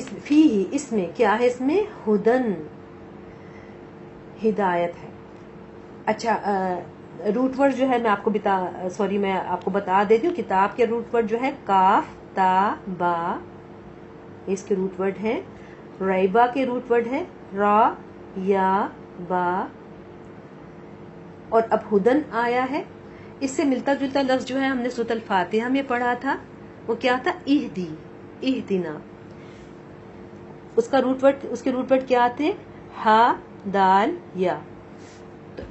فی ہی اس میں کیا ہے، اس میں ہدن ہدایت ہے. اچھا روٹ ورڈ جو ہے میں آپ کو بتا دیتی ہوں. کتاب کے روٹ ورڈ جو ہے کاف تا با، اس کے روٹ ورڈ ہیں. ریبا کے روٹ ورڈ ہے را یا با. اور اب ہدن آیا ہے، اس سے ملتا جلتا لفظ جو ہے ہم نے سورۃ الفاتحہ میں پڑھا تھا، وہ کیا تھا، اہدی، اہدنا. اس کے روٹ ورڈ کیا تھے، ہا دال یا. تو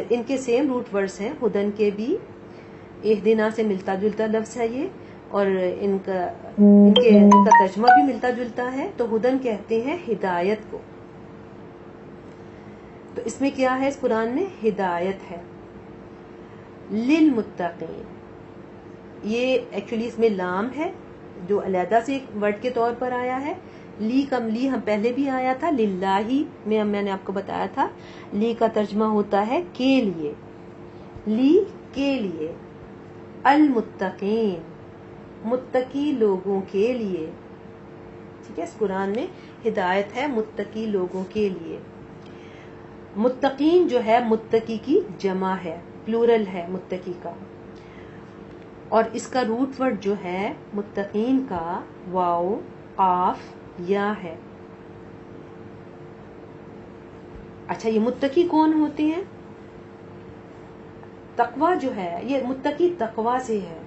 ان کے سیم روٹ ورڈز ہیں. ہدن کے بھی اہدنا سے ملتا جلتا لفظ ہے یہ، اور ان کا ترجمہ بھی ملتا جلتا ہے. تو ہدن کہتے ہیں ہدایت کو. تو اس میں کیا ہے، اس قرآن میں ہدایت ہے. للمتقین، یہ ایکچولی اس میں لام ہے جو علیحدہ سے ایک ورڈ کے طور پر آیا ہے. لی ہم پہلے بھی آیا تھا، للہ میں نے آپ کو بتایا تھا. لی کا ترجمہ ہوتا ہے کے لیے، لی کے لیے. المتقین، متقی لوگوں کے لیے. ٹھیک ہے، اس قرآن میں ہدایت ہے متقی لوگوں کے لیے. متقین جو ہے متقی کی جمع ہے، پلورل ہے متقی کا. اور اس کا روٹ ورڈ جو ہے متقین کا واو قاف یا ہے. اچھا یہ متقی کون ہوتے ہیں، تقوی جو ہے یہ متقی تقوی سے ہے.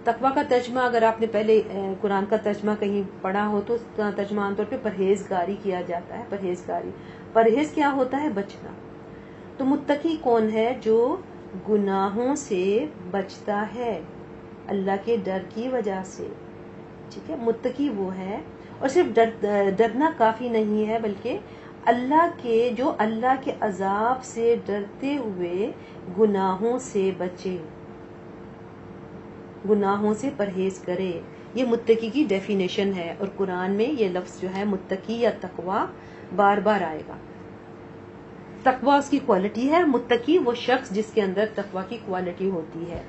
تقوی کا ترجمہ اگر آپ نے پہلے قرآن کا ترجمہ کہیں پڑھا ہو تو اس کا ترجمہ عام طور پہ پرہیزگاری کیا جاتا ہے. پرہیزگاری، پرہیز کیا ہوتا ہے، بچنا. تو متقی کون ہے، جو گناہوں سے بچتا ہے اللہ کے ڈر کی وجہ سے. ٹھیک ہے، متقی وہ ہے. اور صرف ڈرنا کافی نہیں ہے، بلکہ اللہ کے عذاب سے ڈرتے ہوئے گناہوں سے بچے، گناہوں سے پرہیز کرے. یہ متقی کی ڈیفینیشن ہے. اور قرآن میں یہ لفظ جو ہے متقی یا تقوی بار بار آئے گا. تقوی اس کی کوالٹی ہے، متقی وہ شخص جس کے اندر تقوی کی کوالٹی ہوتی ہے.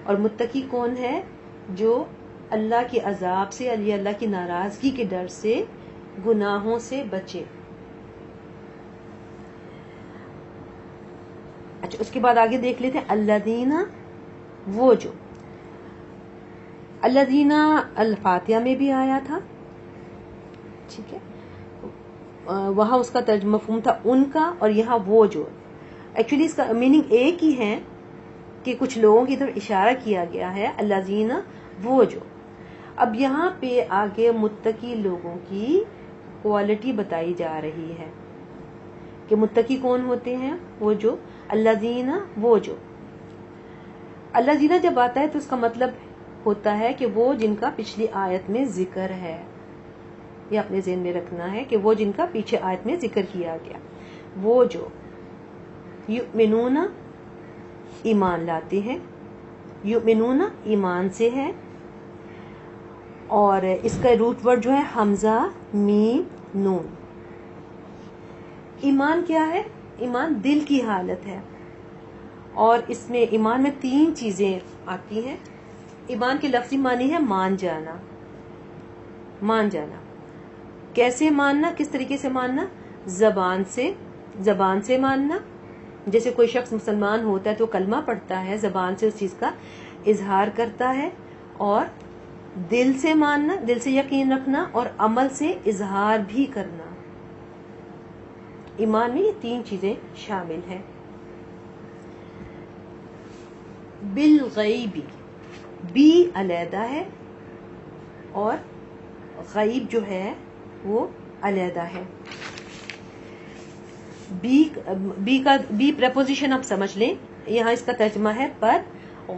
اور متقی کون ہے، جو اللہ کے عذاب سے، اللہ کی ناراضگی کے ڈر سے گناہوں سے بچے. اچھا اس کے بعد آگے دیکھ لیتے ہیں الذین، وہ جو. الذین الفاتحہ میں بھی آیا تھا. ٹھیک ہے، وہاں اس کا ترجمہ مفہوم تھا ان کا، اور یہاں وہ جو. ایکچولی اس کا میننگ ایک ہی ہے کہ کچھ لوگوں کی طرف اشارہ کیا گیا ہے، الذین وہ جو. اب یہاں پہ آگے متقی لوگوں کی کوالٹی بتائی جا رہی ہے کہ متقی کون ہوتے ہیں، وہ جو. الذین وہ جو. الذین جب آتا ہے تو اس کا مطلب ہوتا ہے کہ وہ جن کا پچھلی آیت میں ذکر ہے. یہ اپنے ذہن میں رکھنا ہے کہ وہ جن کا پیچھے آیت میں ذکر کیا گیا. وہ جو یؤمنون ایمان لاتے ہیں، یؤمنون ایمان سے ہے. اور اس کا روٹ ورڈ جو ہے حمزہ میم نون. ایمان کیا ہے، ایمان دل کی حالت ہے. اور اس میں ایمان میں 3 چیزیں آتی ہیں. ایمان کے لفظی معنی ہے مان جانا. مان جانا کیسے ماننا، کس طریقے سے ماننا، زبان سے ماننا. جیسے کوئی شخص مسلمان ہوتا ہے تو کلمہ پڑھتا ہے، زبان سے اس چیز کا اظہار کرتا ہے. اور دل سے ماننا، دل سے یقین رکھنا، اور عمل سے اظہار بھی کرنا. ایمان میں یہ 3 چیزیں شامل ہیں. بالغیب، بی علیحدہ ہے اور غیب جو ہے وہ علیحدہ ہے. بی پریپوزیشن آپ سمجھ لیں، یہاں اس کا ترجمہ ہے پر.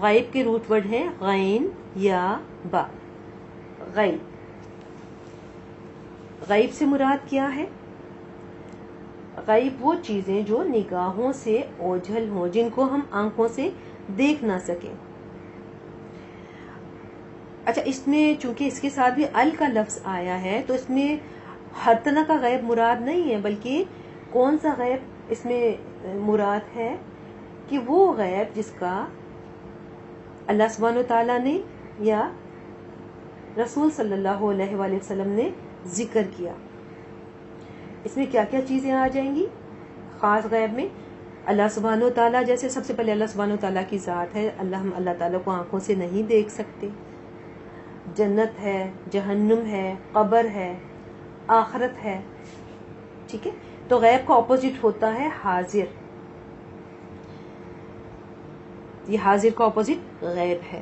غیب کے روٹ ورڈ ہیں غین یا با. غیب، غیب سے مراد کیا ہے، غیب وہ چیزیں جو نگاہوں سے اوجھل ہوں، جن کو ہم آنکھوں سے دیکھ نہ سکیں. اچھا اس میں چونکہ اس کے ساتھ بھی ال کا لفظ آیا ہے تو اس میں ہر طرح کا غیب مراد نہیں ہے، بلکہ کون سا غیب اس میں مراد ہے کہ وہ غیب جس کا اللہ سبحانہ و تعالیٰ نے یا رسول صلی اللہ علیہ وآلہ وسلم نے ذکر کیا. اس میں کیا کیا چیزیں آ جائیں گی؟ خاص غیب میں اللہ سبحانہ و تعالیٰ، جیسے سب سے پہلے اللہ سبحانہ و تعالیٰ کی ذات ہے، ہم اللہ تعالیٰ کو آنکھوں سے نہیں دیکھ سکتے. جنت ہے، جہنم ہے، قبر ہے، آخرت ہے. ٹھیک ہے، تو غیب کا اپوزٹ ہوتا ہے حاضر. یہ حاضر کا اپوزٹ غیب ہے.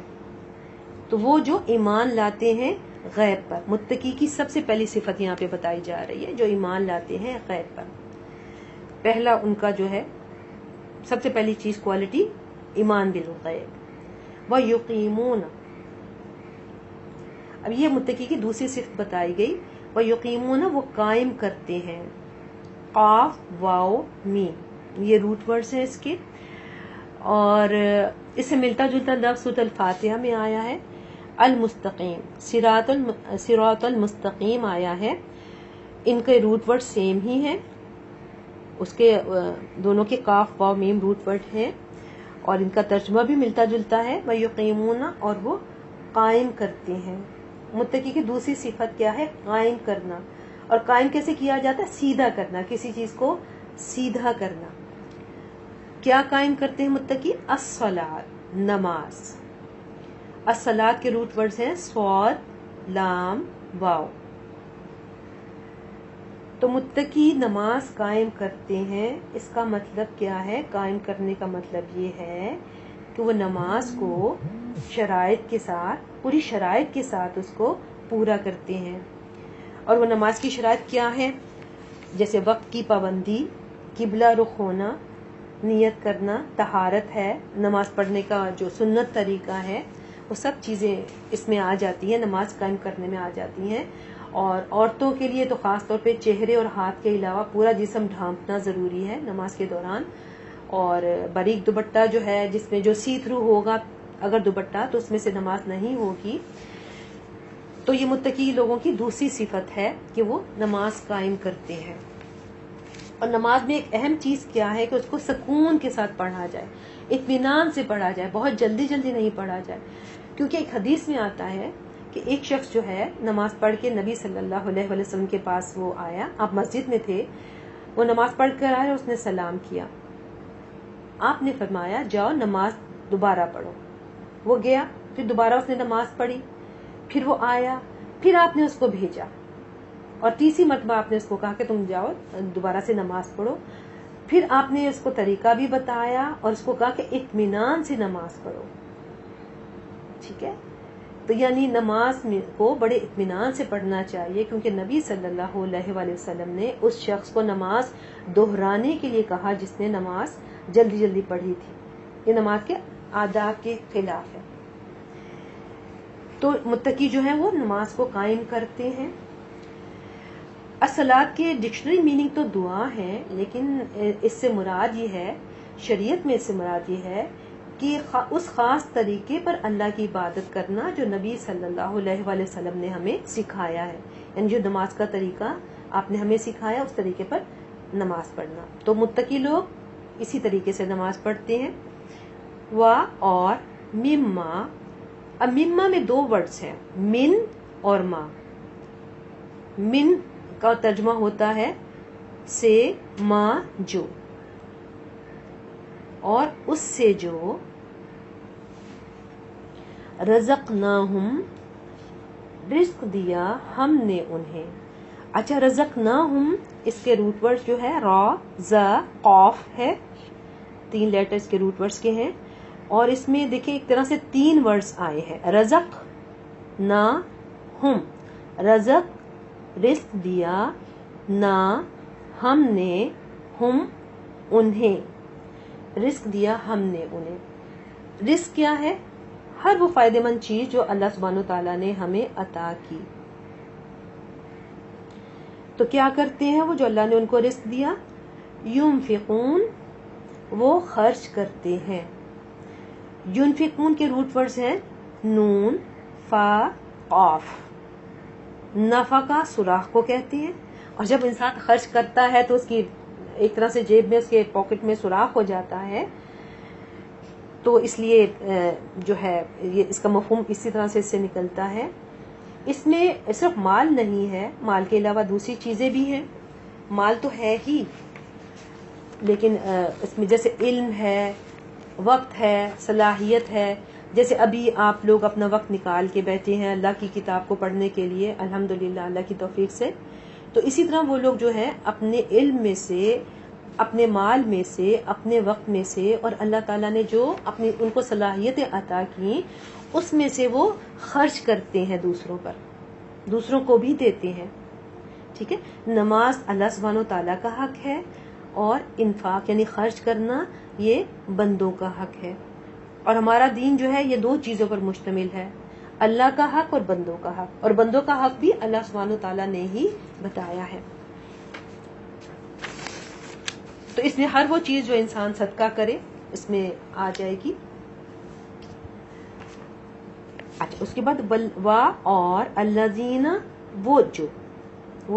تو وہ جو ایمان لاتے ہیں غیب پر، متقی کی سب سے پہلی صفت یہاں پہ بتائی جا رہی ہے، جو ایمان لاتے ہیں غیب پر. پہلا ان کا جو ہے سب سے پہلی چیز کوالٹی ایمان بالغیب. وَيُقِيمُونَ، اب یہ متقی کی دوسری صفت بتائی گئی. وَيُقِيمُونَ، وہ قائم کرتے ہیں. قاف واو میم یہ روٹ ورڈز ہیں اس کے، اور اس سے ملتا جلتا لفظ سورۃ الفاتحہ میں آیا ہے. المستقیم، صراط المستقیم آیا ہے. ان کے روٹ ورڈ سیم ہی ہیں، اس کے دونوں کے قاف واو میم روٹ ورڈ ہیں، اور ان کا ترجمہ بھی ملتا جلتا ہے. وَيُقِيمُونَ، اور وہ قائم کرتے ہیں. متقی کی دوسری صفت کیا ہے؟ قائم کرنا. اور قائم کیسے کیا جاتا ہے؟ سیدھا کرنا، کسی چیز کو سیدھا کرنا. کیا قائم کرتے ہیں متقی؟ الصلاۃ، نماز. الصلاۃ کے روٹ ورڈز ہیں صاد لام واو. تو متقی نماز قائم کرتے ہیں. اس کا مطلب کیا ہے؟ قائم کرنے کا مطلب یہ ہے کہ وہ نماز کو شرائط کے ساتھ، پوری شرائط کے ساتھ اس کو پورا کرتے ہیں. اور وہ نماز کی شرائط کیا ہے؟ جیسے وقت کی پابندی، قبلہ رخ ہونا، نیت کرنا، طہارت ہے، نماز پڑھنے کا جو سنت طریقہ ہے، وہ سب چیزیں اس میں آ جاتی ہیں، نماز قائم کرنے میں آ جاتی ہیں. اور عورتوں کے لیے تو خاص طور پہ چہرے اور ہاتھ کے علاوہ پورا جسم ڈھانپنا ضروری ہے نماز کے دوران. اور باریک دوپٹہ جو ہے، جس میں جو سی تھرو ہوگا اگر دوپٹہ، تو اس میں سے نماز نہیں ہوگی. تو یہ متقی لوگوں کی دوسری صفت ہے کہ وہ نماز قائم کرتے ہیں. اور نماز میں ایک اہم چیز کیا ہے کہ اس کو سکون کے ساتھ پڑھا جائے، اطمینان سے پڑھا جائے، بہت جلدی جلدی نہیں پڑھا جائے. کیونکہ ایک حدیث میں آتا ہے کہ ایک شخص جو ہے نماز پڑھ کے نبی صلی اللہ علیہ وآلہ وسلم کے پاس وہ آیا. آپ مسجد میں تھے، وہ نماز پڑھ کر آیا، اس نے سلام کیا. آپ نے فرمایا جاؤ نماز دوبارہ پڑھو. وہ گیا، پھر دوبارہ اس نے نماز پڑھی، پھر وہ آیا، پھر آپ نے اس کو بھیجا، اور تیسری مرتبہ آپ نے اس کو کہا کہ تم جاؤ دوبارہ سے نماز پڑھو. پھر آپ نے اس کو طریقہ بھی بتایا اور اس کو کہا کہ اطمینان سے نماز پڑھو. ٹھیک ہے، تو یعنی نماز کو بڑے اطمینان سے پڑھنا چاہیے، کیونکہ نبی صلی اللہ علیہ وآلہ وسلم نے اس شخص کو نماز دہرانے کے لیے کہا جس نے نماز جلدی جلدی پڑھی تھی. یہ نماز کے آداب کے خلاف ہے. تو متقی جو ہیں وہ نماز کو قائم کرتے ہیں. الصلاۃ کے ڈکشنری میننگ تو دعا ہے، لیکن اس سے مراد یہ ہے، شریعت میں اس سے مراد یہ ہے کہ اس خاص طریقے پر اللہ کی عبادت کرنا جو نبی صلی اللہ علیہ وآلہ وسلم نے ہمیں سکھایا ہے. یعنی جو نماز کا طریقہ آپ نے ہمیں سکھایا، اس طریقے پر نماز پڑھنا. تو متقی لوگ اسی طریقے سے نماز پڑھتے ہیں. اور مما، اب مما میں دو ورڈز ہیں، من اور ما. من کا ترجمہ ہوتا ہے سے، ما جو، اور اس سے جو. رزقناہم، رزق دیا ہم نے انہیں. اچھا، رزقناہم اس کے روٹ ورڈ جو ہے را ز قاف ہے، 3 لیٹرز کے روٹ ورڈز کے ہیں. اور اس میں دیکھیں ایک طرح سے 3 ورڈز آئے ہیں، رزق نا ہم. رزق رزق دیا، نا ہم نے، ہم انہیں. رزق دیا ہم نے انہیں. رزق کیا ہے؟ ہر وہ فائدہ مند چیز جو اللہ سبحانہ و تعالیٰ نے ہمیں عطا کی. تو کیا کرتے ہیں وہ جو اللہ نے ان کو رزق دیا؟ ينفقون، وہ خرچ کرتے ہیں. ينفقون کے روٹ ورڈز ہیں نون فا قاف. نفقہ سوراخ کو کہتے ہیں، اور جب انسان خرچ کرتا ہے تو اس کی ایک طرح سے جیب میں، اس کے پاکٹ میں سوراخ ہو جاتا ہے. تو اس لیے جو ہے یہ اس کا مفہوم اسی طرح سے اس سے نکلتا ہے. اس میں صرف مال نہیں ہے، مال کے علاوہ دوسری چیزیں بھی ہیں. مال تو ہے ہی، لیکن اس میں جیسے علم ہے، وقت ہے، صلاحیت ہے. جیسے ابھی آپ لوگ اپنا وقت نکال کے بیٹھے ہیں اللہ کی کتاب کو پڑھنے کے لیے، الحمدللہ اللہ کی توفیق سے. تو اسی طرح وہ لوگ جو ہے اپنے علم میں سے، اپنے مال میں سے، اپنے وقت میں سے، اور اللہ تعالیٰ نے جو ان کو صلاحیتیں عطا کی اس میں سے وہ خرچ کرتے ہیں دوسروں پر، دوسروں کو بھی دیتے ہیں. ٹھیک ہے. نماز اللہ سبحانہ و تعالیٰ کا حق ہے، اور انفاق یعنی خرچ کرنا یہ بندوں کا حق ہے. اور ہمارا دین جو ہے یہ دو چیزوں پر مشتمل ہے، اللہ کا حق اور بندوں کا حق. اور بندوں کا حق بھی اللہ سبحانہ و تعالیٰ نے ہی بتایا ہے. تو اس میں ہر وہ چیز جو انسان صدقہ کرے اس میں آ جائے گی. اچھا، اس کے بعد بلوا اور الذین، وہ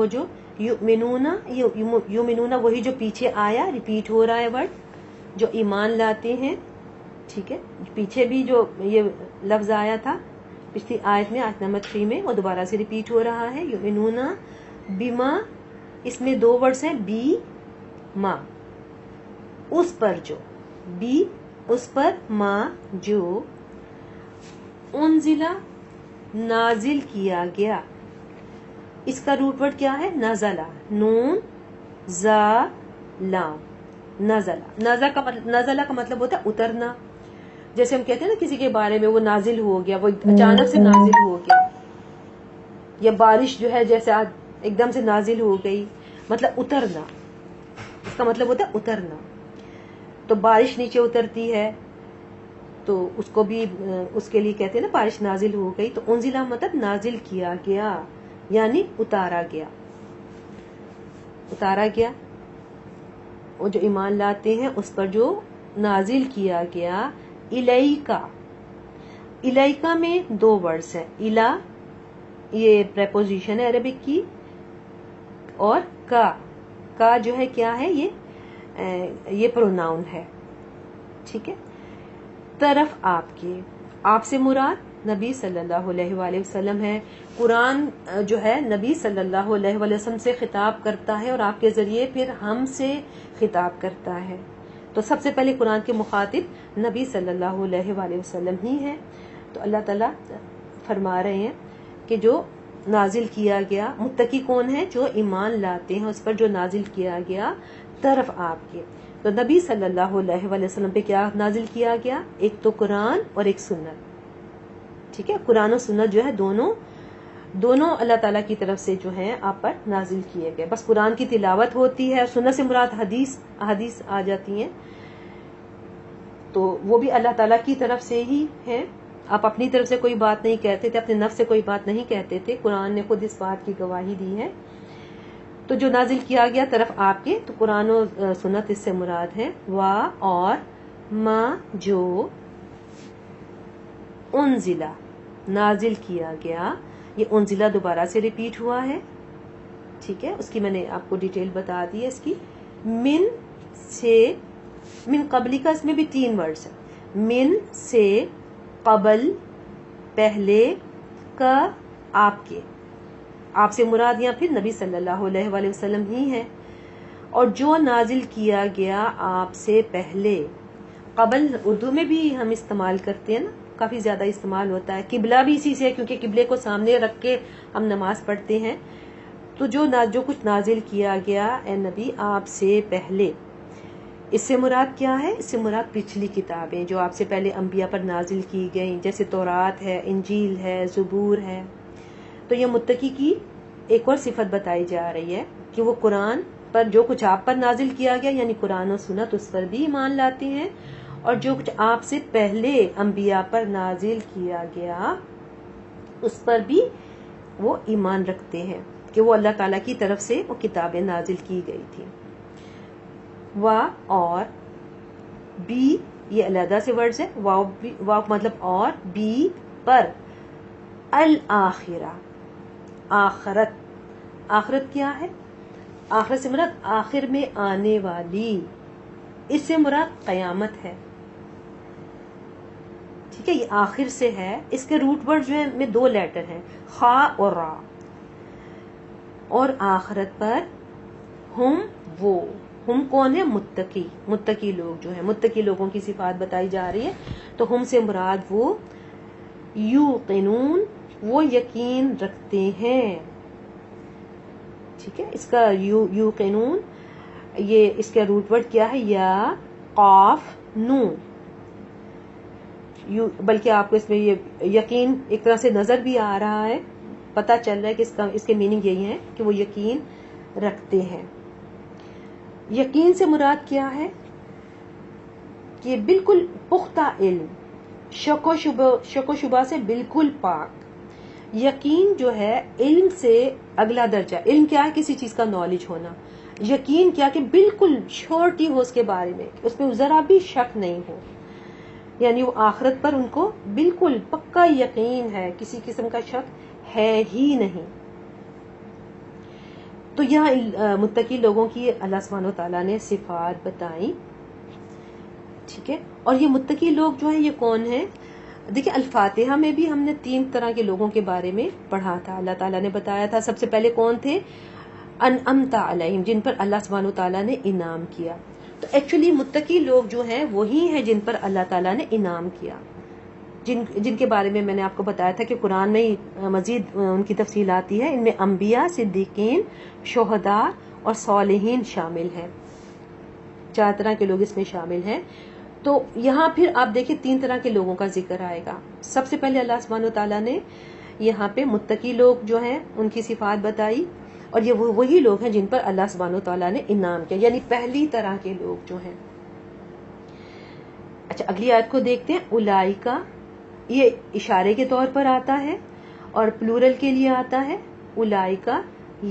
جو یؤمنون وہی جو پیچھے آیا، ریپیٹ ہو رہا ہے ورڈ، جو ایمان لاتے ہیں. ٹھیک ہے. پیچھے بھی جو یہ لفظ آیا تھا پچھلی آیت میں، آیت نمبر 3 میں، وہ دوبارہ سے ریپیٹ ہو رہا ہے. یؤمنون بما، اس میں دو ورڈز ہیں، بی ما، اس پر جو، بی اس پر، ما جو، انزلہ نازل کیا گیا. اس کا روٹ ورڈ کیا ہے؟ نزلہ، نون زا لام، نزلہ کا مطلب ہوتا ہے اترنا. جیسے ہم کہتے ہیں نا کسی کے بارے میں وہ نازل ہو گیا، وہ اچانک سے نازل ہو گیا، یا بارش جو ہے جیسے آج ایک دم سے نازل ہو گئی، مطلب اترنا. اس کا مطلب ہوتا ہے اترنا. تو بارش نیچے اترتی ہے تو اس کو بھی اس کے لیے کہتے ہیں نا بارش نازل ہو گئی. تو انزلہ مطلب نازل کیا گیا، یعنی اتارا گیا. وہ جو ایمان لاتے ہیں اس پر جو نازل کیا گیا. الیکا میں دو ورڈز ہیں. الا یہ پریپوزیشن ہے عربک کی، اور کا جو ہے کیا ہے؟ یہ پروناؤن ہے. ٹھیک ہے. طرف آپ کے، آپ سے مراد نبی صلی اللہ علیہ وآلہ وسلم ہے. قرآن جو ہے نبی صلی اللہ علیہ وآلہ وسلم سے خطاب کرتا ہے، اور آپ کے ذریعے پھر ہم سے خطاب کرتا ہے. تو سب سے پہلے قرآن کے مخاطب نبی صلی اللہ علیہ وآلہ وسلم ہی ہیں. تو اللہ تعالیٰ فرما رہے ہیں کہ جو نازل کیا گیا، متقی کون ہے؟ جو ایمان لاتے ہیں اس پر جو نازل کیا گیا طرف آپ کے. تو نبی صلی اللہ علیہ وآلہ وسلم پہ کیا نازل کیا گیا؟ ایک تو قرآن اور ایک سنت. ٹھیک ہے. قرآن و سنت جو ہے دونوں اللہ تعالیٰ کی طرف سے جو ہیں آپ پر نازل کیے گئے. بس قرآن کی تلاوت ہوتی ہے، سنت سے مراد حدیث آ جاتی ہیں، تو وہ بھی اللہ تعالیٰ کی طرف سے ہی ہے. آپ اپنی طرف سے کوئی بات نہیں کہتے تھے، اپنے نفس سے کوئی بات نہیں کہتے تھے، قرآن نے خود اس بات کی گواہی دی ہے. تو جو نازل کیا گیا طرف آپ کے، تو قرآن و سنت اس سے مراد ہے. وا اور ما جو انزلہ نازل کیا گیا، یہ انزلہ دوبارہ سے ریپیٹ ہوا ہے. ٹھیک ہے. اس کی میں نے آپ کو ڈیٹیل بتا دی ہے. اس کی من سے، من قبلی کا اس میں بھی 3 ورڈز ہیں. من سے، قبل پہلے، کا آپ کے. آپ سے مراد یہاں پھر نبی صلی اللہ علیہ وآلہ وسلم ہی ہے. اور جو نازل کیا گیا آپ سے پہلے. قبل اردو میں بھی ہم استعمال کرتے ہیں نا، کافی زیادہ استعمال ہوتا ہے. قبلہ بھی اسی سے، کیونکہ قبلے کو سامنے رکھ کے ہم نماز پڑھتے ہیں. تو جو کچھ نازل کیا گیا اے نبی آپ سے پہلے، اس سے مراد کیا ہے؟ اس سے مراد پچھلی کتابیں جو آپ سے پہلے انبیاء پر نازل کی گئیں، جیسے تورات ہے، انجیل ہے، زبور ہے. تو یہ متقی کی ایک اور صفت بتائی جا رہی ہے کہ وہ قرآن پر جو کچھ آپ پر نازل کیا گیا، یعنی قرآن و سنت، اس پر بھی ایمان لاتے ہیں، اور جو کچھ آپ سے پہلے انبیاء پر نازل کیا گیا اس پر بھی وہ ایمان رکھتے ہیں کہ وہ اللہ تعالیٰ کی طرف سے وہ کتابیں نازل کی گئی تھی. وا اور بی، یہ علیحدہ سے ورڈز ہے. واو مطلب اور، بی پر، الآخرہ آخرت. آخرت کیا ہے؟ آخرت سے مراد آخر میں آنے والی، اس سے مراد قیامت ہے. ٹھیک ٹھیک ہے, یہ آخر سے ہے. اس کے روٹ ورڈ جو ہے میں 2 لیٹر ہیں, خا اور را, اور آخرت پر ہم وہ. ہم کون ہے؟ متقی. متقی لوگ جو ہیں, متقی لوگوں کی صفات بتائی جا رہی ہے. تو ہم سے مراد وہ یوقنون, وہ یقین رکھتے ہیں. ٹھیک ہے, اس کا یوقنون, یہ اس کا روٹ ورڈ کیا ہے؟ یا قاف نون. بلکہ آپ کو اس میں یہ یقین ایک طرح سے نظر بھی آ رہا ہے, پتہ چل رہا ہے کہ اس کے میننگ یہی ہے کہ وہ یقین رکھتے ہیں. یقین سے مراد کیا ہے؟ کہ بالکل پختہ علم, شک و شبہ سے بالکل پاک. یقین جو ہے علم سے اگلا درجہ. علم کیا ہے؟ کسی چیز کا نالج ہونا. یقین کیا کہ بالکل شورٹی ہو اس کے بارے میں, اس میں ذرا بھی شک نہیں ہو. یعنی وہ آخرت پر ان کو بالکل پکا یقین ہے, کسی قسم کا شک ہے ہی نہیں. تو یہاں متقی لوگوں کی اللہ سبحانہ و تعالیٰ نے صفات بتائیں. ٹھیک ہے, اور یہ متقی لوگ جو ہیں یہ کون ہیں؟ دیکھیں الفاتحہ میں بھی ہم نے 3 طرح کے لوگوں کے بارے میں پڑھا تھا. اللہ تعالیٰ نے بتایا تھا سب سے پہلے کون تھے؟ انعمت علیہم, جن پر اللہ سبحانہ و تعالیٰ نے انعام کیا. تو ایکچولی متقی لوگ جو ہیں وہی ہیں جن پر اللہ تعالیٰ نے انعام کیا, جن کے بارے میں میں نے آپ کو بتایا تھا کہ قرآن میں مزید ان کی تفصیل آتی ہے. ان میں انبیاء, صدیقین, شہداء اور صالحین شامل ہیں. 4 طرح کے لوگ اس میں شامل ہیں. تو یہاں پھر آپ دیکھیں 3 طرح کے لوگوں کا ذکر آئے گا. سب سے پہلے اللہ سبحانہ و تعالیٰ نے یہاں پہ متقی لوگ جو ہیں ان کی صفات بتائی, اور یہ وہی لوگ ہیں جن پر اللہ سبحانہ و تعالیٰ نے انعام کیا, یعنی پہلی طرح کے لوگ جو ہیں. اچھا, اگلی آیت کو دیکھتے ہیں. اولائکا, یہ اشارے کے طور پر آتا ہے اور پلورل کے لیے آتا ہے. اولائکا,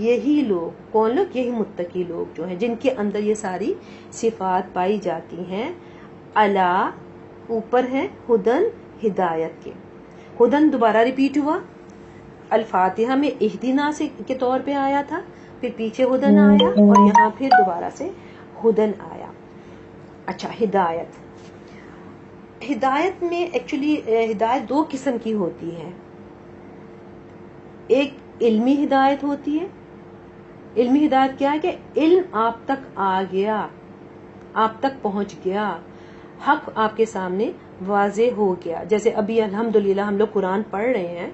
یہی لوگ. کون لوگ؟ یہی متقی لوگ جو ہیں جن کے اندر یہ ساری صفات پائی جاتی ہیں. الا, اوپر ہے, ہدن, ہدایت کے. ہدن دوبارہ ریپیٹ ہوا. الفاتحہ میں اہدنا سے کے طور پہ آیا تھا, پھر پیچھے ہدن آیا, اور یہاں پھر دوبارہ سے ہدن آیا. اچھا, ہدایت. ہدایت میں ایکچولی ہدایت 2 قسم کی ہوتی ہے. ایک علمی ہدایت ہوتی ہے. علمی ہدایت کیا ہے؟ کہ علم آپ تک آ گیا, آپ تک پہنچ گیا, حق آپ کے سامنے واضح ہو گیا. جیسے ابھی الحمدللہ ہم لوگ قرآن پڑھ رہے ہیں,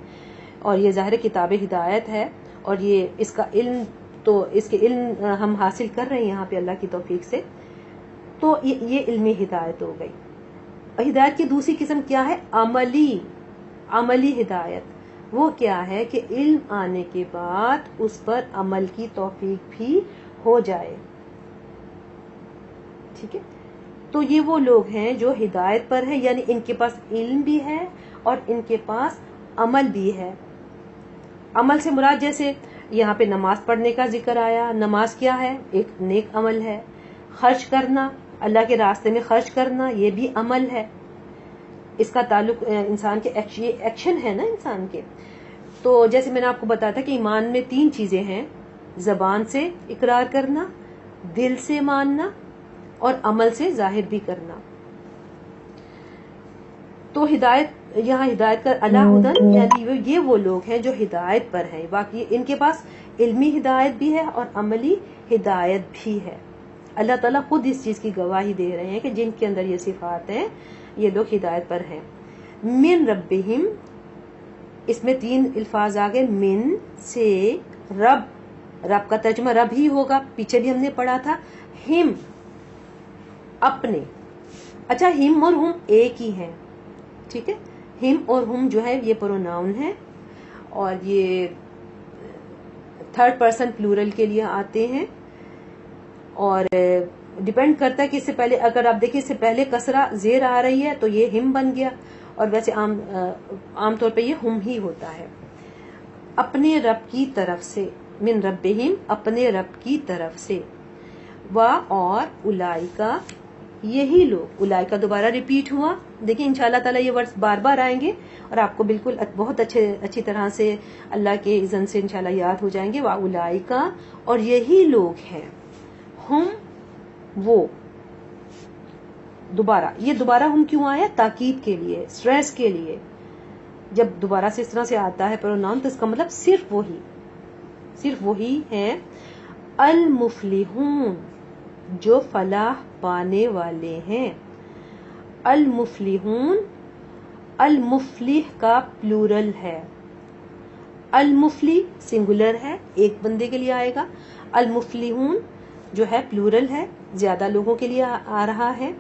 اور یہ ظاہر کتاب ہدایت ہے, اور یہ اس کا علم, تو اس کے علم ہم حاصل کر رہے ہیں یہاں پہ اللہ کی توفیق سے. تو یہ علمی ہدایت ہو گئی. ہدایت کی دوسری قسم کیا ہے؟ عملی ہدایت. وہ کیا ہے کہ علم آنے کے بعد اس پر عمل کی توفیق بھی ہو جائے. ٹھیک ہے, تو یہ وہ لوگ ہیں جو ہدایت پر ہیں, یعنی ان کے پاس علم بھی ہے اور ان کے پاس عمل بھی ہے. عمل سے مراد جیسے یہاں پہ نماز پڑھنے کا ذکر آیا. نماز کیا ہے؟ ایک نیک عمل ہے. خرچ کرنا, اللہ کے راستے میں خرچ کرنا, یہ بھی عمل ہے. اس کا تعلق انسان کے ایکشن ہے نا انسان کے. تو جیسے میں نے آپ کو بتایا تھا کہ ایمان میں 3 چیزیں ہیں: زبان سے اقرار کرنا, دل سے ماننا, اور عمل سے ظاہر بھی کرنا. تو ہدایت, یہاں ہدایت کا اعلیٰ ہدن, یعنی یہ وہ لوگ ہیں جو ہدایت پر ہیں. باقی ان کے پاس علمی ہدایت بھی ہے اور عملی ہدایت بھی ہے. اللہ تعالیٰ خود اس چیز کی گواہی دے رہے ہیں کہ جن کے اندر یہ صفات ہیں یہ لوگ ہدایت پر ہیں. من ربہم, اس میں 3 الفاظ آ گئے. من سے, رب, رب کا ترجمہ رب ہی ہوگا, پیچھے بھی ہم نے پڑھا تھا. ہم, اپنے. اچھا, ہم اور ہم ایک ہی ہیں. ٹھیک ہے, ہم اور ہم جو ہے یہ پروناؤن ہے, اور یہ 3rd پرسن پلورل کے لیے آتے ہیں. اور ڈیپینڈ کرتا ہے کہ اس سے پہلے, اگر آپ دیکھیں اس سے پہلے کسرہ زیر آ رہی ہے تو یہ ہم بن گیا, اور ویسے عام طور پہ یہ ہم ہی ہوتا ہے. اپنے رب کی طرف سے. من ربہم, اپنے رب کی طرف سے. اور اولائکا, یہی لوگ. اولائکا دوبارہ ریپیٹ ہوا. دیکھیں انشاءاللہ تعالیٰ یہ ورڈز بار بار آئیں گے اور آپ کو بالکل بہت اچھی طرح سے اللہ کے اذن سے انشاءاللہ یاد ہو جائیں گے. اولائکا, اور یہی لوگ ہیں. ہم, وہ. دوبارہ، یہ دوبارہ ہم کیوں آیا؟ تاکید کے لیے، سٹریس کے لیے. جب دوبارہ سے اس طرح سے آتا ہے پروناؤن تو اس کا مطلب صرف وہی ہیں المفلحون، جو فلاح پانے والے ہیں. المفلحون، المفلح کا پلورل ہے. المفلی سنگولر ہے، ایک بندے کے لیے آئے گا. المفلحون جو ہے پلورل ہے، زیادہ لوگوں کے لیے آ رہا ہے.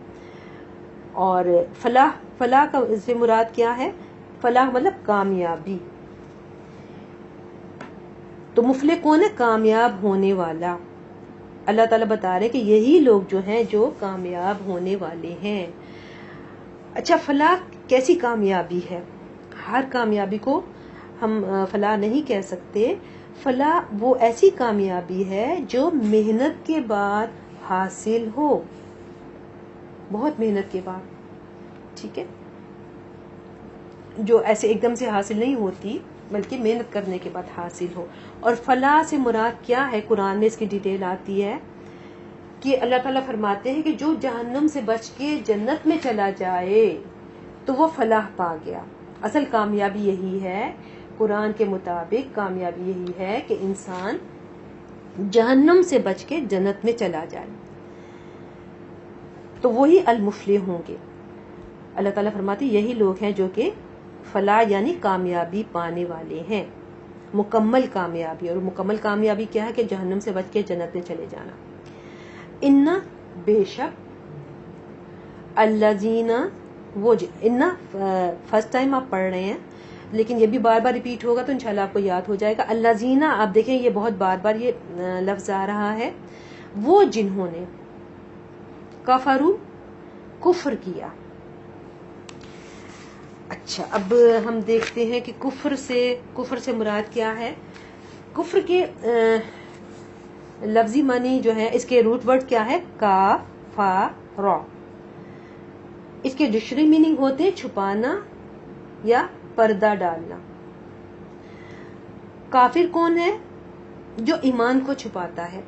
اور فلاح کا اس سے مراد کیا ہے؟ فلاح مطلب کامیابی. تو مفلح کون ہے؟ کامیاب ہونے والا. اللہ تعالیٰ بتا رہے کہ یہی لوگ جو ہیں جو کامیاب ہونے والے ہیں. اچھا، فلاح کیسی کامیابی ہے؟ ہر کامیابی کو ہم فلاح نہیں کہہ سکتے. فلاح وہ ایسی کامیابی ہے جو محنت کے بعد حاصل ہو، بہت محنت کے بعد. ٹھیک ہے، جو ایسے ایک دم سے حاصل نہیں ہوتی بلکہ محنت کرنے کے بعد حاصل ہو. اور فلاح سے مراد کیا ہے؟ قرآن میں اس کی ڈیٹیل آتی ہے کہ اللہ تعالیٰ فرماتے ہیں کہ جو جہنم سے بچ کے جنت میں چلا جائے تو وہ فلاح پا گیا. اصل کامیابی یہی ہے، قرآن کے مطابق کامیابی یہی ہے کہ انسان جہنم سے بچ کے جنت میں چلا جائے. تو وہی المفلح ہوں گے. اللہ تعالیٰ فرماتے ہیں یہی لوگ ہیں جو کہ فلاح یعنی کامیابی پانے والے ہیں، مکمل کامیابی. اور مکمل کامیابی کیا ہے؟ کہ جہنم سے بچ کے جنت میں چلے جانا. ان بے شک الذین، وہ ان فرسٹ ٹائم آپ پڑھ رہے ہیں لیکن یہ بھی بار بار ریپیٹ ہوگا تو انشاءاللہ آپ کو یاد ہو جائے گا. الذین، آپ دیکھیں یہ بہت بار بار یہ لفظ آ رہا ہے. وہ جنہوں نے کفروا، کفر کیا. اچھا، اب ہم دیکھتے ہیں کہ کفر سے مراد کیا ہے. کفر کے لفظی معنی جو ہے، اس کے روٹ ورڈ کیا ہے؟ کافر. اس کے ڈکشنری میننگ ہوتے ہیں چھپانا یا پردہ ڈالنا. کافر کون ہے؟ جو ایمان کو چھپاتا ہے.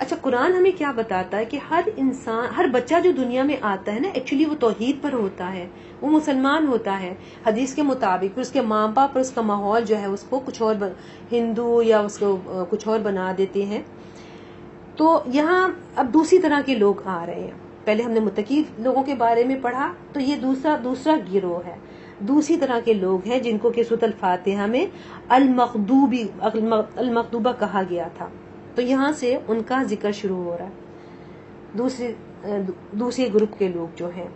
اچھا، قرآن ہمیں کیا بتاتا ہے کہ ہر انسان، ہر بچہ جو دنیا میں آتا ہے نا، ایکچولی وہ توحید پر ہوتا ہے، وہ مسلمان ہوتا ہے حدیث کے مطابق. پھر اس کے ماں باپ اور اس کا ماحول جو ہے اس کو کچھ اور ہندو یا اس کو کچھ اور بنا دیتے ہیں. تو یہاں اب دوسری طرح کے لوگ آ رہے ہیں. پہلے ہم نے متقی لوگوں کے بارے میں پڑھا، تو یہ دوسرا گروہ ہے، دوسری طرح کے لوگ ہیں جن کو کہ سورۃ الفاتحہ میں المغضوبہ کہا گیا تھا. تو یہاں سے ان کا ذکر شروع ہو رہا ہے، دوسرے گروپ کے لوگ جو ہیں.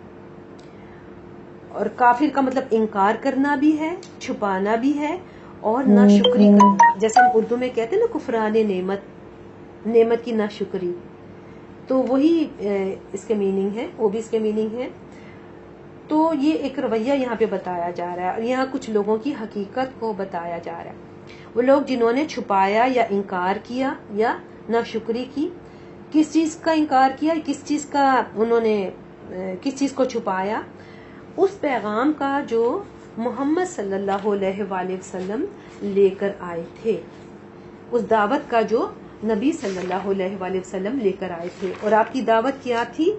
اور کافر کا مطلب انکار کرنا بھی ہے، چھپانا بھی ہے، اور ناشکری کرنا. جیسے ہم اردو میں کہتے ہیں نا کفران نعمت کی ناشکری، تو وہی اس کے میننگ ہے، وہ بھی اس کے میننگ ہے. تو یہ ایک رویہ یہاں پہ بتایا جا رہا ہے، اور یہاں کچھ لوگوں کی حقیقت کو بتایا جا رہا ہے. وہ لوگ جنہوں نے چھپایا یا انکار کیا یا ناشکری کی. کس چیز کا انکار کیا، کس چیز کو چھپایا؟ اس پیغام کا جو محمد صلی اللہ علیہ وآلہ وسلم لے کر آئے تھے، اس دعوت کا جو نبی صلی اللہ علیہ وآلہ وسلم لے کر آئے تھے. اور آپ کی دعوت کیا تھی؟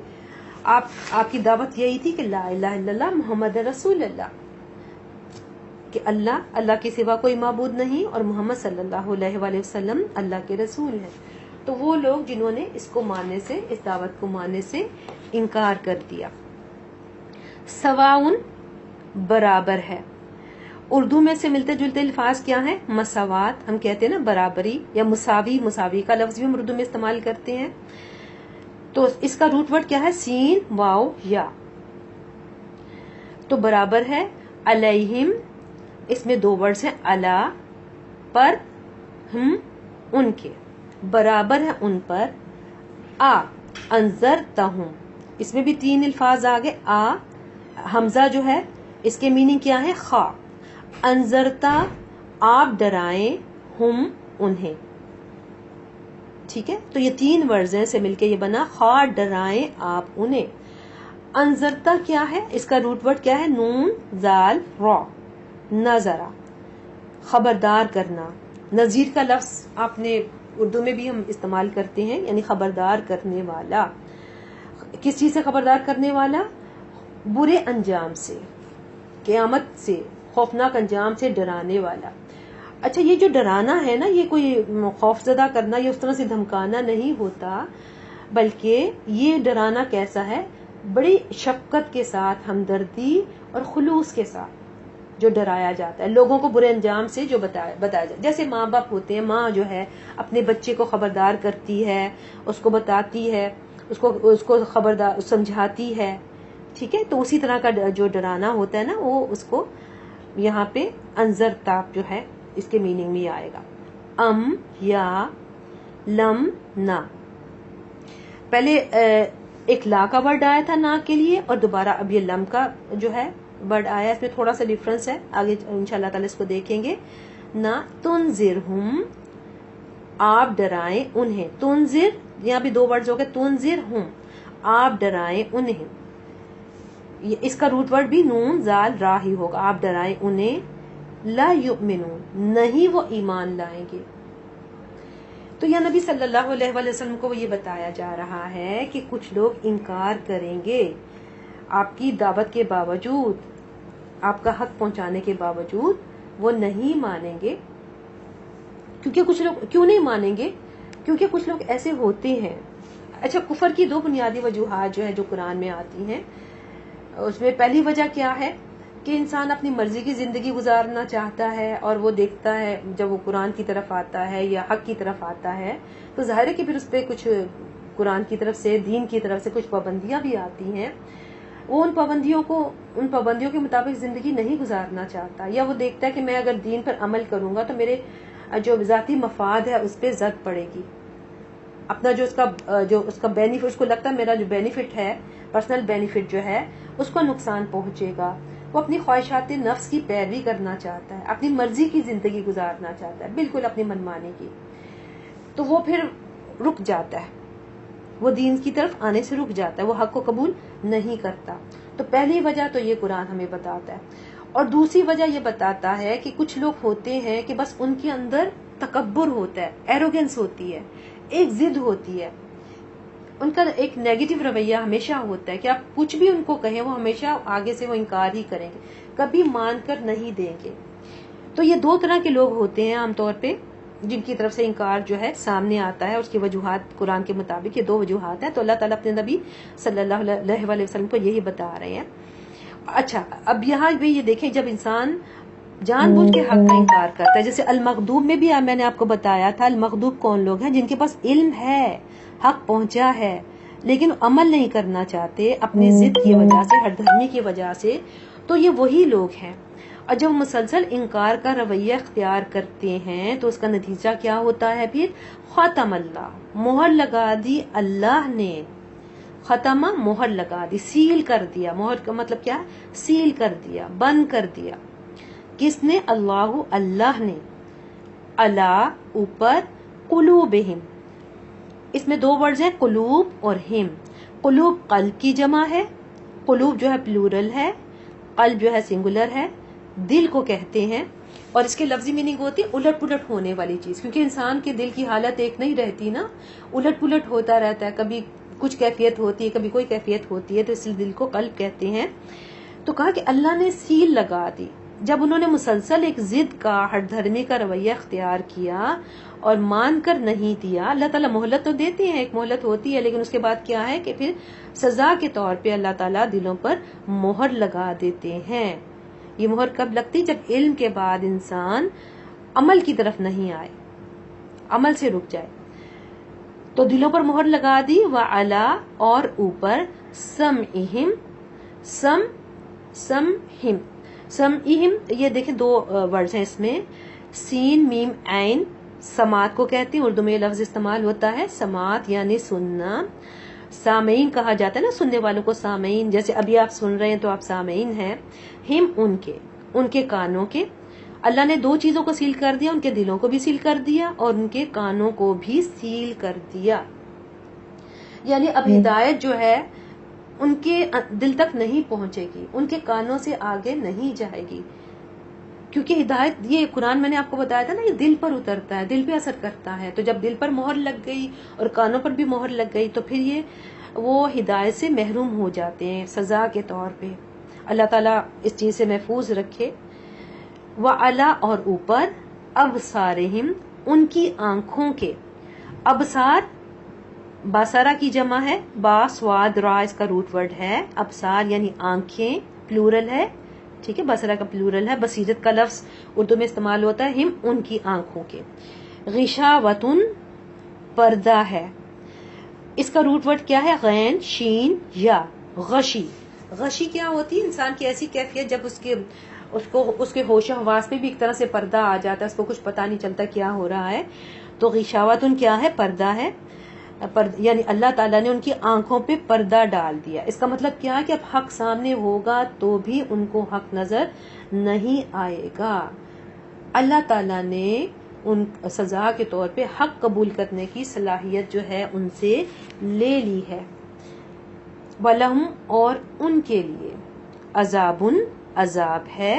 آپ کی دعوت یہی تھی کہ لا الہ الا اللہ محمد رسول اللہ، کہ اللہ کے سوا کوئی معبود نہیں اور محمد صلی اللہ علیہ وآلہ وسلم اللہ کے رسول ہیں. تو وہ لوگ جنہوں نے اس دعوت کو ماننے سے انکار کر دیا. سواؤن برابر ہے. اردو میں سے ملتے جلتے الفاظ کیا ہیں؟ مساوات، ہم کہتے ہیں نا برابری، یا مساوی کا لفظ بھی ہم اردو میں استعمال کرتے ہیں. تو اس کا روٹ ورڈ کیا ہے؟ سین واو یا. تو برابر ہے. علیہم، اس میں دو ورڈز ہیں، علا پر، ہم ان کے، برابر ہے ان پر. آ انذرتہم، اس میں بھی تین الفاظ آگے. آ حمزہ جو ہے اس کے میننگ کیا ہے؟ خا. انذرتا، آپ ڈرائیں، ہم انہیں. ٹھیک ہے، تو یہ تین ورڈز سے مل کے یہ بنا خا ڈرائیں آپ انہیں. انذرتا کیا ہے؟ اس کا روٹ ورڈ کیا ہے؟ نون زال را، نظرا، خبردار کرنا. نذیر کا لفظ آپ نے اردو میں بھی ہم استعمال کرتے ہیں، یعنی خبردار کرنے والا. کس چیز سے خبردار کرنے والا؟ برے انجام سے، قیامت سے، خوفناک انجام سے ڈرانے والا۔ اچھا یہ جو ڈرانا ہے نا، یہ کوئی خوف زدہ کرنا یا اس طرح سے دھمکانا نہیں ہوتا، بلکہ یہ ڈرانا کیسا ہے؟ بڑی شفقت کے ساتھ، ہمدردی اور خلوص کے ساتھ جو ڈرایا جاتا ہے، لوگوں کو برے انجام سے جو بتایا جاتا ہے۔ جیسے ماں باپ ہوتے ہیں، ماں جو ہے اپنے بچے کو خبردار کرتی ہے، اس کو بتاتی ہے، اس کو خبردار سمجھاتی ہے، ٹھیک ہے؟ تو اسی طرح کا جو ڈرانا ہوتا ہے نا، وہ اس کو یہاں پہ انذر تاپ جو ہے اس کے میننگ میں آئے گا۔ ام یا لم نہ، پہلے ایک لا کا ورڈ آیا تھا نا کے لیے، اور دوبارہ اب یہ لم کا جو ہے ورڈ آیا، اس میں تھوڑا سا ڈفرنس ہے، آگے انشاءاللہ تعالی اس کو دیکھیں گے۔ نہ تنذرہم، آپ ڈرائیں انہیں، تنذر یہاں بھی دو ورڈز ہو گئے، تنذرہم آپ ڈرائیں انہیں، اس کا روٹ ورڈ بھی نون زال را ہی ہوگا، آپ ڈرائیں انہیں، لا یؤمنون نہیں وہ ایمان لائیں گے۔ تو یا نبی صلی اللہ علیہ وآلہ وسلم کو یہ بتایا جا رہا ہے کہ کچھ لوگ انکار کریں گے آپ کی دعوت کے باوجود، آپ کا حق پہنچانے کے باوجود وہ نہیں مانیں گے۔ کیونکہ کچھ لوگ کیوں نہیں مانیں گے؟ کیونکہ کچھ لوگ ایسے ہوتے ہیں۔ اچھا کفر کی دو بنیادی وجوہات جو ہے جو قرآن میں آتی ہیں، اس میں پہلی وجہ کیا ہے کہ انسان اپنی مرضی کی زندگی گزارنا چاہتا ہے، اور وہ دیکھتا ہے جب وہ قرآن کی طرف آتا ہے یا حق کی طرف آتا ہے تو ظاہر ہے کہ پھر اس پہ کچھ قرآن کی طرف سے، دین کی طرف سے کچھ پابندیاں بھی آتی ہیں، وہ ان پابندیوں کے مطابق زندگی نہیں گزارنا چاہتا، یا وہ دیکھتا ہے کہ میں اگر دین پر عمل کروں گا تو میرے جو ذاتی مفاد ہے اس پہ زد پڑے گی، اپنا جو اس کا بینیفٹ، اس کو لگتا ہے میرا جو بینیفٹ ہے، پرسنل بینیفٹ جو ہے اس کو نقصان پہنچے گا، وہ اپنی خواہشات نفس کی پیروی کرنا چاہتا ہے، اپنی مرضی کی زندگی گزارنا چاہتا ہے، بالکل اپنی منمانی کی، تو وہ پھر رک جاتا ہے، وہ دین کی طرف آنے سے رک جاتا ہے، وہ حق کو قبول نہیں کرتا۔ تو پہلی وجہ تو یہ قرآن ہمیں بتاتا ہے، اور دوسری وجہ یہ بتاتا ہے کہ کچھ لوگ ہوتے ہیں کہ بس ان کے اندر تکبر ہوتا ہے، ایروگنس ہوتی ہے، ایک ضد ہوتی ہے، ان کا ایک نیگیٹو رویہ ہمیشہ ہوتا ہے کہ آپ کچھ بھی ان کو کہیں وہ ہمیشہ آگے سے وہ انکار ہی کریں گے، کبھی مان کر نہیں دیں گے۔ تو یہ دو طرح کے لوگ ہوتے ہیں عام طور پہ جن کی طرف سے انکار جو ہے سامنے آتا ہے، اس کی وجوہات قرآن کے مطابق یہ دو وجوہات ہیں، تو اللہ تعالیٰ اپنے نبی صلی اللہ علیہ وآلہ وسلم کو یہی بتا رہے ہیں۔ اچھا اب یہاں بھی یہ دیکھیں، جب انسان جان بوجھ کے حق کا انکار کرتا ہے، جیسے المغضوب میں بھی میں نے آپ کو بتایا تھا، المغضوب کون لوگ ہیں؟ جن کے پاس علم ہے، حق پہنچا ہے، لیکن عمل نہیں کرنا چاہتے اپنی ضد کی وجہ سے، ہٹ دھرمی کی وجہ سے، تو یہ وہی لوگ ہیں۔ اور جب مسلسل انکار کا رویہ اختیار کرتے ہیں تو اس کا نتیجہ کیا ہوتا ہے؟ پھر ختم اللہ، مہر لگا دی اللہ نے، ختمہ مہر لگا دی، سیل کر دیا، مہر کا مطلب کیا؟ سیل کر دیا، بند کر دیا، کس نے؟ اللہ نے، اللہ اوپر، قلوبہم، اس میں دو ورڈز ہیں قلوب اور ہم۔ قلوب قلب کی جمع ہے، قلوب جو ہے پلورل ہے، قلب جو ہے سنگولر ہے، دل کو کہتے ہیں، اور اس کے لفظی میننگ ہوتی ہے الٹ پلٹ ہونے والی چیز، کیونکہ انسان کے دل کی حالت ایک نہیں رہتی نا، الٹ پلٹ ہوتا رہتا ہے، کبھی کچھ کیفیت ہوتی ہے، کبھی کوئی کیفیت ہوتی ہے، تو اس لیے دل کو قلب کہتے ہیں۔ تو کہا کہ اللہ نے سیل لگا دی، جب انہوں نے مسلسل ایک ضد کا، ہٹ دھرمی کا رویہ اختیار کیا اور مان کر نہیں دیا۔ اللہ تعالیٰ مہلت تو دیتے ہیں، ایک مہلت ہوتی ہے، لیکن اس کے بعد کیا ہے کہ پھر سزا کے طور پہ اللہ تعالیٰ دلوں پر مہر لگا دیتے ہیں۔ یہ مہر کب لگتی؟ جب علم کے بعد انسان عمل کی طرف نہیں آئے، عمل سے رک جائے، تو دلوں پر مہر لگا دی۔ وَعَلَىٰ اور اوپر، سَمْعِهِمْ، سمعہم، یہ دیکھیں دو ورڈز ہیں اس میں، سین میم عین، سماعت کو کہتے ہیں، اردو میں یہ لفظ استعمال ہوتا ہے سماعت یعنی سننا، سامعین کہا جاتا ہے نا، سننے والوں کو سامعین، جیسے ابھی آپ سن رہے ہیں تو آپ سامعین ہیں، ہم ان کے کانوں کے، اللہ نے دو چیزوں کو سیل کر دیا، ان کے دلوں کو بھی سیل کر دیا اور ان کے کانوں کو بھی سیل کر دیا، یعنی اب ہدایت جو ہے ان کے دل تک نہیں پہنچے گی، ان کے کانوں سے آگے نہیں جائے گی، کیونکہ ہدایت یہ قرآن میں نے آپ کو بتایا تھا نا، یہ دل پر اترتا ہے، دل پہ اثر کرتا ہے. تو جب دل پر مہر لگ گئی اور کانوں پر بھی مہر لگ گئی تو پھر یہ وہ ہدایت سے محروم ہو جاتے ہیں سزا کے طور پہ. اللہ تعالیٰ اس چیز سے محفوظ رکھے. وَعَلَىٰ اور اوپر، ابصارہم ان کی آنکھوں کے. ابصار باسرا کی جمع ہے، با سواد را اس کا روٹ ورڈ ہے. ابصار یعنی آنکھیں، پلورل ہے. ٹھیک ہے، بصرہ کا پلورل ہے. بصیرت کا لفظ اردو میں استعمال ہوتا ہے، ہم ان کی آنکھوں کے. غشاوتن پردہ ہے. اس کا روٹ ورڈ کیا ہے؟ غین شین یا. غشی، غشی کیا ہوتی ہے؟ انسان کی ایسی کیفیت جب اس کے ہوش و حواس پہ بھی ایک طرح سے پردہ آ جاتا ہے، اس کو کچھ پتا نہیں چلتا کیا ہو رہا ہے. تو غشاوتن کیا ہے؟ پردہ ہے. یعنی اللہ تعالیٰ نے ان کی آنکھوں پہ پردہ ڈال دیا. اس کا مطلب کیا ہے کہ اب حق سامنے ہوگا تو بھی ان کو حق نظر نہیں آئے گا. اللہ تعالیٰ نے ان سزا کے طور پہ حق قبول کرنے کی صلاحیت جو ہے ان سے لے لی ہے. وَلَهُمْ اور ان کے لیے عذابٌ عذاب ہے،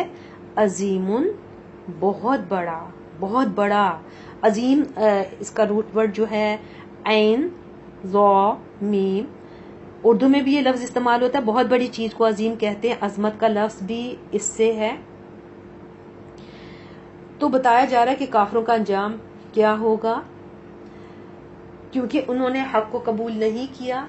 عظیم بہت بڑا، بہت بڑا. عظیم اس کا روٹ ورڈ جو ہے عین ذا میم. اردو میں بھی یہ لفظ استعمال ہوتا ہے، بہت بڑی چیز کو عظیم کہتے ہیں. عظمت کا لفظ بھی اس سے ہے. تو بتایا جا رہا ہے کہ کافروں کا انجام کیا ہوگا، کیونکہ انہوں نے حق کو قبول نہیں کیا،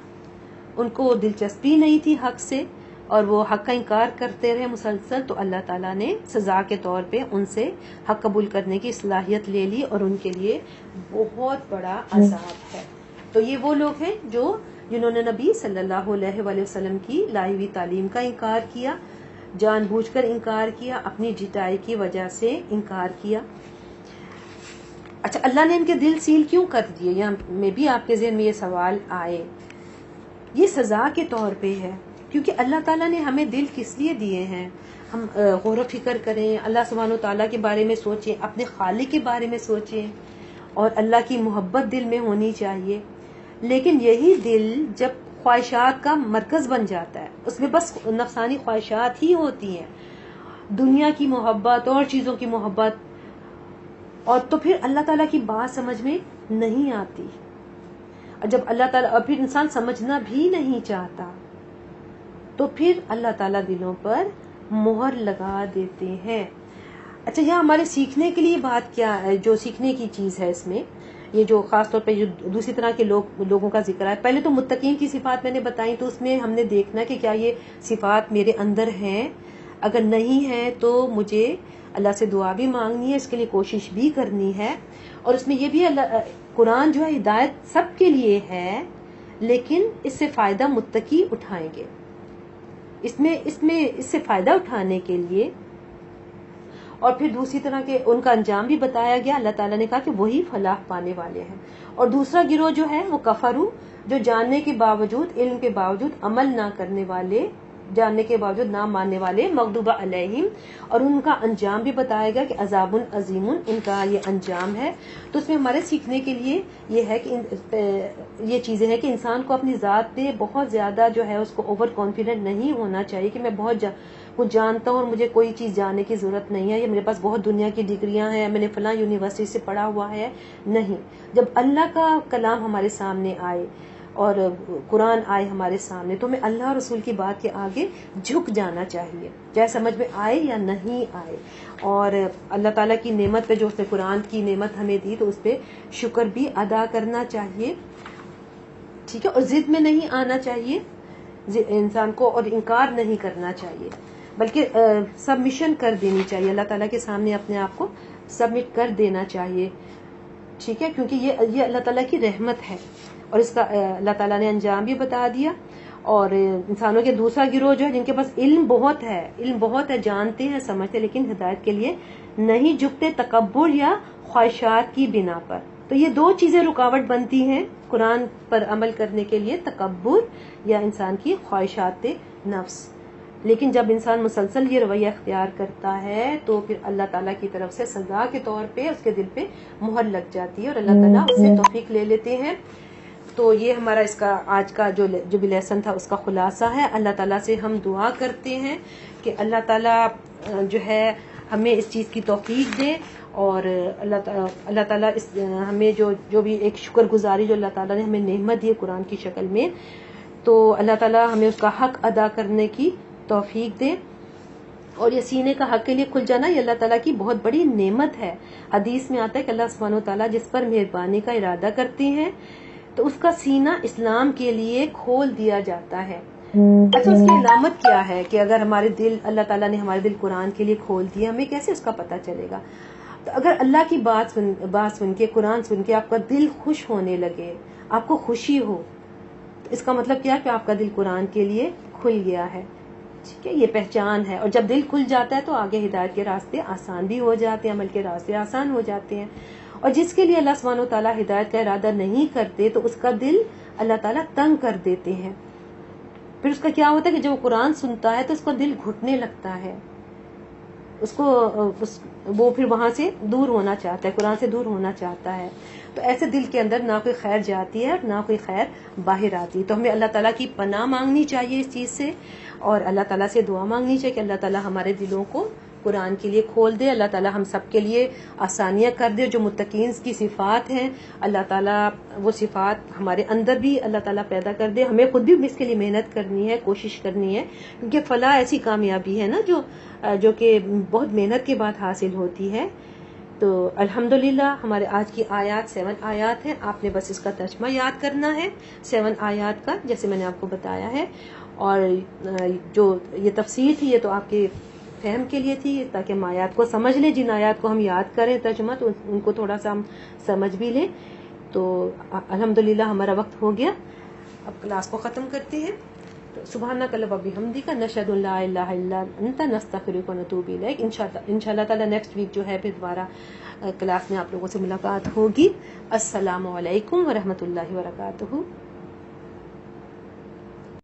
ان کو دلچسپی نہیں تھی حق سے اور وہ حق کا انکار کرتے رہے مسلسل. تو اللہ تعالیٰ نے سزا کے طور پہ ان سے حق قبول کرنے کی صلاحیت لے لی اور ان کے لیے بہت بڑا عذاب ہے. تو یہ وہ لوگ ہیں جنہوں نے نبی صلی اللہ علیہ وآلہ وسلم کی لائی ہوئی تعلیم کا انکار کیا، جان بوجھ کر انکار کیا، اپنی جٹائی کی وجہ سے انکار کیا. اچھا، اللہ نے ان کے دل سیل کیوں کر دیے؟ یہاں میں بھی آپ کے ذہن میں یہ سوال آئے. یہ سزا کے طور پہ ہے، کیونکہ اللہ تعالیٰ نے ہمیں دل کس لیے دیے ہیں؟ ہم غور و فکر کریں، اللہ سبحانہ و تعالیٰ کے بارے میں سوچیں، اپنے خالق کے بارے میں سوچیں اور اللہ کی محبت دل میں ہونی چاہیے. لیکن یہی دل جب خواہشات کا مرکز بن جاتا ہے، اس میں بس نفسانی خواہشات ہی ہوتی ہیں، دنیا کی محبت اور چیزوں کی محبت، اور تو پھر اللہ تعالیٰ کی بات سمجھ میں نہیں آتی. اور جب اللہ تعالیٰ، اور پھر انسان سمجھنا بھی نہیں چاہتا، تو پھر اللہ تعالیٰ دلوں پر مہر لگا دیتے ہیں. اچھا، یہاں ہمارے سیکھنے کے لیے بات کیا ہے؟ جو سیکھنے کی چیز ہے اس میں، یہ جو خاص طور پہ جو دوسری طرح کے لوگوں کا ذکر ہے. پہلے تو متقین کی صفات میں نے بتائی، تو اس میں ہم نے دیکھنا کہ کیا یہ صفات میرے اندر ہیں. اگر نہیں ہے تو مجھے اللہ سے دعا بھی مانگنی ہے، اس کے لیے کوشش بھی کرنی ہے. اور اس میں یہ بھی قرآن جو ہے ہدایت سب کے لیے ہے، لیکن اس سے فائدہ متقی اٹھائیں گے. اس سے فائدہ اٹھانے کے لیے، اور پھر دوسری طرح کے ان کا انجام بھی بتایا گیا. اللہ تعالیٰ نے کہا کہ وہی فلاح پانے والے ہیں. اور دوسرا گروہ جو ہے وہ کفرو، جو جاننے کے باوجود، علم کے باوجود عمل نہ کرنے والے، جاننے کے باوجود نہ ماننے والے، مغضوب علیہم. اور ان کا انجام بھی بتایا گیا کہ عذاب عظیم، ان کا یہ انجام ہے. تو اس میں ہمارے سیکھنے کے لیے یہ ہے کہ یہ چیزیں ہیں کہ انسان کو اپنی ذات پہ بہت زیادہ جو ہے اس کو اوور کانفیڈنٹ نہیں ہونا چاہیے کہ میں بہت کچھ جانتا ہوں اور مجھے کوئی چیز جاننے کی ضرورت نہیں ہے، یا میرے پاس بہت دنیا کی ڈگریاں ہیں، میں نے فلاں یونیورسٹی سے پڑھا ہوا ہے. نہیں، جب اللہ کا کلام ہمارے سامنے آئے اور قرآن آئے ہمارے سامنے، تو ہمیں اللہ اور رسول کی بات کے آگے جھک جانا چاہیے، چاہے سمجھ میں آئے یا نہیں آئے. اور اللہ تعالیٰ کی نعمت پہ، جو اس نے قرآن کی نعمت ہمیں دی، تو اس پہ شکر بھی ادا کرنا چاہیے. ٹھیک ہے، اور ضد میں نہیں آنا چاہیے انسان کو، اور انکار نہیں کرنا چاہیے، بلکہ سبمیشن کر دینی چاہیے اللہ تعالیٰ کے سامنے، اپنے آپ کو سبمٹ کر دینا چاہیے. ٹھیک ہے، کیونکہ یہ اللہ تعالیٰ کی رحمت ہے، اور اس کا اللہ تعالیٰ نے انجام بھی بتا دیا. اور انسانوں کے دوسرا گروہ جو ہے، جن کے پاس علم بہت ہے، جانتے ہیں، سمجھتے، لیکن ہدایت کے لیے نہیں جھکتے، تکبر یا خواہشات کی بنا پر. تو یہ دو چیزیں رکاوٹ بنتی ہیں قرآن پر عمل کرنے کے لیے، تکبر یا انسان کی خواہشات نفس. لیکن جب انسان مسلسل یہ رویہ اختیار کرتا ہے تو پھر اللہ تعالیٰ کی طرف سے سزا کے طور پہ اس کے دل پہ مہر لگ جاتی ہے، اور اللہ تعالیٰ اس سے توفیق لے لیتے ہیں. تو یہ ہمارا اس کا آج کا جو بھی لیسن تھا اس کا خلاصہ ہے. اللہ تعالیٰ سے ہم دعا کرتے ہیں کہ اللہ تعالیٰ جو ہے ہمیں اس چیز کی توفیق دے، اور اللہ تعالیٰ ہمیں جو بھی ایک شکر گزاری جو اللہ تعالیٰ نے ہمیں نعمت دی ہے قرآن کی شکل میں، تو اللہ تعالیٰ ہمیں اس کا حق ادا کرنے کی توفیق دے. اور یہ سینے کا حق کے لیے کھل جانا یہ اللہ تعالیٰ کی بہت بڑی نعمت ہے. حدیث میں آتا ہے کہ اللہ سبحانہ وتعالیٰ جس پر مہربانی کا ارادہ کرتے ہیں تو اس کا سینہ اسلام کے لیے کھول دیا جاتا ہے. اچھا، اس کی علامت کیا ہے کہ اگر ہمارے دل، اللہ تعالیٰ نے ہمارے دل قرآن کے لیے کھول دیا، ہمیں کیسے اس کا پتہ چلے گا؟ تو اگر اللہ کی بات سن کے، قرآن سن کے آپ کا دل خوش ہونے لگے، آپ کو خوشی ہو، تو اس کا مطلب کیا کہ آپ کا دل قرآن کے لیے کھل گیا ہے. ٹھیک ہے، یہ پہچان ہے. اور جب دل کھل جاتا ہے تو آگے ہدایت کے راستے آسان بھی ہو جاتے ہیں، عمل کے راستے آسان ہو جاتے ہیں. اور جس کے لیے اللہ سبحانہ و تعالیٰ ہدایت کا ارادہ نہیں کرتے تو اس کا دل اللہ تعالیٰ تنگ کر دیتے ہیں. پھر اس کا کیا ہوتا ہے کہ جب وہ قرآن سنتا ہے تو اس کو دل گھٹنے لگتا ہے، وہ پھر وہاں سے دور ہونا چاہتا ہے، قرآن سے دور ہونا چاہتا ہے. تو ایسے دل کے اندر نہ کوئی خیر جاتی ہے اور نہ کوئی خیر باہر آتی. تو ہمیں اللہ تعالیٰ کی پناہ مانگنی چاہیے اس چیز سے، اور اللہ تعالیٰ سے دعا مانگنی چاہیے کہ اللہ تعالیٰ ہمارے دلوں کو قرآن کے لیے کھول دے. اللہ تعالیٰ ہم سب کے لیے آسانیاں کر دے. جو متقین کی صفات ہیں اللہ تعالیٰ وہ صفات ہمارے اندر بھی اللہ تعالیٰ پیدا کر دے. ہمیں خود بھی اس کے لیے محنت کرنی ہے، کوشش کرنی ہے، کیونکہ فلاح ایسی کامیابی ہے نا جو کہ بہت محنت کے بعد حاصل ہوتی ہے. تو الحمدللہ ہمارے آج کی آیات 7 آیات ہیں. آپ نے بس اس کا ترجمہ یاد کرنا ہے 7 آیات کا، جیسے میں نے آپ کو بتایا ہے. اور جو یہ تفسیر تھی یہ تو آپ کے فہم کے لیے تھی، تاکہ ہم آیات کو سمجھ لیں. جن آیات کو ہم یاد کریں ترجمہ تو ان کو تھوڑا سا ہم سمجھ بھی لیں. تو الحمدللہ ہمارا وقت ہو گیا، اب کلاس کو ختم کرتے ہیں. سبحانک اللہم و بحمدک، نشہد ان لا الہ الا انت، نستغفرک و نتوب الیک. انشاءاللہ تعالی نیکسٹ ویک جو ہے پھر دوبارہ کلاس میں آپ لوگوں سے ملاقات ہوگی. السلام علیکم ورحمۃ اللہ وبرکاتہ.